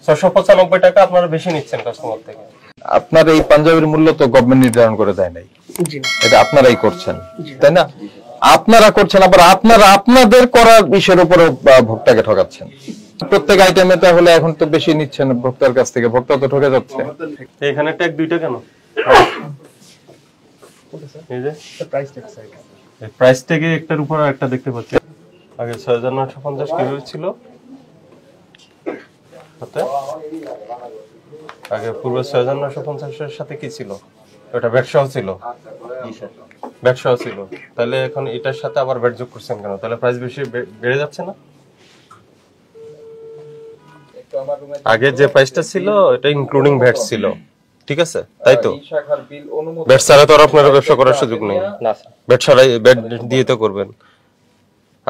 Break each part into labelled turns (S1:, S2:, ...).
S1: 695 টাকা আপনারা বেশি নিচ্ছেন কাস্টমার থেকে।
S2: আপনার এই পাঞ্জাবির মূল্য তো গভর্নমেন্ট নির্ধারণ করে দেয় নাই, এটা আপনারাই করছেন, তাই না? আপনারা করছেন, আবার আপনারা আপনাদের করার বিষয়ের উপর ভোক্তাকে ঠকাচ্ছেন। প্রত্যেক আইটেমে তাহলে এখন তো বেশি নিচ্ছেন ভোক্তার কাছ থেকে, ভোক্তা তো ঠকে যাচ্ছে।
S1: এখানে ট্যাগ দুইটা কেন? এই যে প্রাইস ট্যাগে একটার উপর আরেকটা দেখতে পাচ্ছি। আগে 6950 কিভাবে ছিল? আগে পূর্বে 6950 এর সাথে কি ছিল? ওটা ভ্যাট সহ ছিল। জি স্যার, ভ্যাট সহ ছিল। তাহলে এখন এটার সাথে আবার ভ্যাট যোগ করছেন কেন? তাহলে প্রাইস বেশি বেড়ে যাচ্ছে না? আগে যে প্রাইসটা ছিল এটা ইনক্লুডিং ভ্যাট ছিল, ঠিক আছে? তাই তো ভ্যাট ছাড়া তো আর আপনারা ব্যবসা করার সুযোগ নেই। না স্যার, ভ্যাট ছাড়াই ভ্যাট দিয়ে তো করবেন।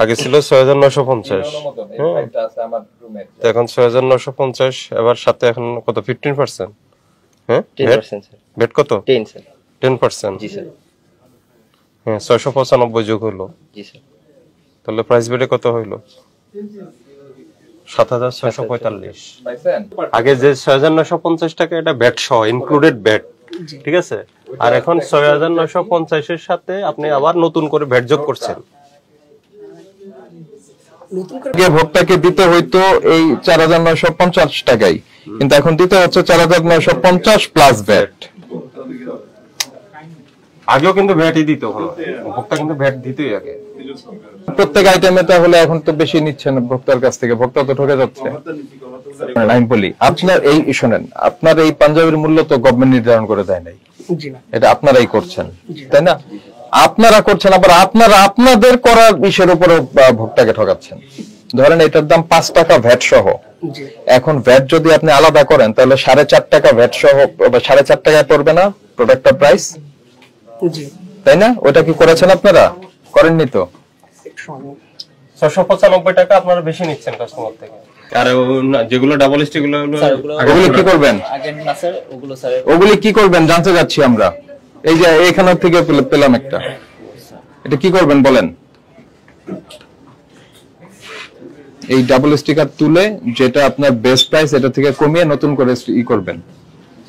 S1: আগে ছিল 6950, এখন 6950, এবার সাথে এখন কত 15%? হ্যাঁ 10% স্যার। ভ্যাট কত? 10 স্যার, 10%। জি স্যার। হ্যাঁ 695 যোগ হলো। জি স্যার। তাহলে প্রাইস বেড়ে কত হইলো? 7645। আগে যে 6950 টাকা এটা ভ্যাট সহ ইনক্লুডেড ভ্যাট, ঠিক আছে? আর এখন 6950 এর সাথে আপনি আবার নতুন করে ভ্যাট যোগ করছেন।
S2: ভোক্তাকে দিতে হইতো এই 4950 টাকাই, কিন্তু এখন দিতে হচ্ছে 4950 প্লাস ভ্যাট।
S1: আগেও কিন্তু ভ্যাটই দিত, ভোক্তা কিন্তু ভ্যাট দিতই আগে।
S2: প্রত্যেক আইটেমে তাহলে এখন তো বেশি নিচ্ছেন ভোক্তার কাছ থেকে, ভোক্তা তো ঠকে যাচ্ছে। আমি বলি, আপনার এই শোনেন, আপনার এই পাঞ্জাবির মূল্য তো গভর্নমেন্ট নির্ধারণ করে দেয় নাই, এটা আপনারাই করছেন, তাই না? আপনারা করছেন, আবার আপনারা আপনাদের করার বিষয়ের উপর ভোক্তাকে ঠকাচ্ছেন। ধরেন এটার দাম 5 টাকা ভ্যাট সহ, এখন ভ্যাট যদি আপনি আলাদা করেন তাহলে 4.5 টাকা ভ্যাট সহ 4.5 টাকায় পড়বে না প্রোডাক্টটা প্রাইস? তাই না? ওটা কি করেছেন আপনারা? করেননি তো।
S1: 695 টাকা আপনারা বেশি নিচ্ছেন কাস্টমার থেকে। আর যেগুলো ডাবল স্টিক
S2: ওগুলো কি করবেন? ওগুলো কি করবেন জানতে যাচ্ছি আমরা। এই যে এখান থেকে পেলাম একটা, এটা কি করবেন বলেন? এই ডাবল স্টিকার তুলে যেটা আপনার বেস্ট প্রাইস এটা থেকে কমিয়ে নতুন করে ই করবেন।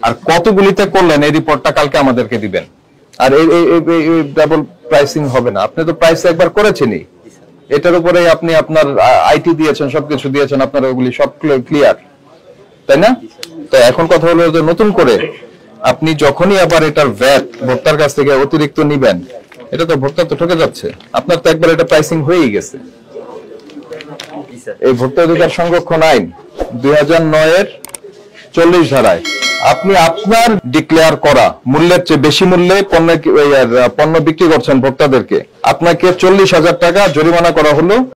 S2: আর কতগুলিতে করলেন এই রিপোর্টটা কালকে আমাদেরকে দিবেন। আর এই ডাবল প্রাইসিং হবে না, আপনি তো প্রাইস একবার করেছেনই, এটার উপরে আপনি আপনার আইটি দিয়েছেন, সবকিছু দিয়েছেন, আপনার ওগুলি সব ক্লিয়ার, তাই না? তো এখন কথা হলো যে নতুন করে আপনি যখনই আবার এটার ভ্যাট ভোক্তার কাছ থেকে অতিরিক্ত নিবেন, এটা তো ভোক্তা তো ঠকে যাচ্ছে। আপনার তো একবার এটা প্রাইসিং হয়েই গেছে। এই ভোক্তা অধিকার সংরক্ষণ আইন 2009 এর 40 ধারায় আপনি আপনার ডিক্লেয়ার করা মূল্যের চেয়ে বেশি মূল্যে পণ্য বিক্রি করছেন ভোক্তাদেরকে, আপনাকে 40,000 টাকা জরিমানা করা হলো।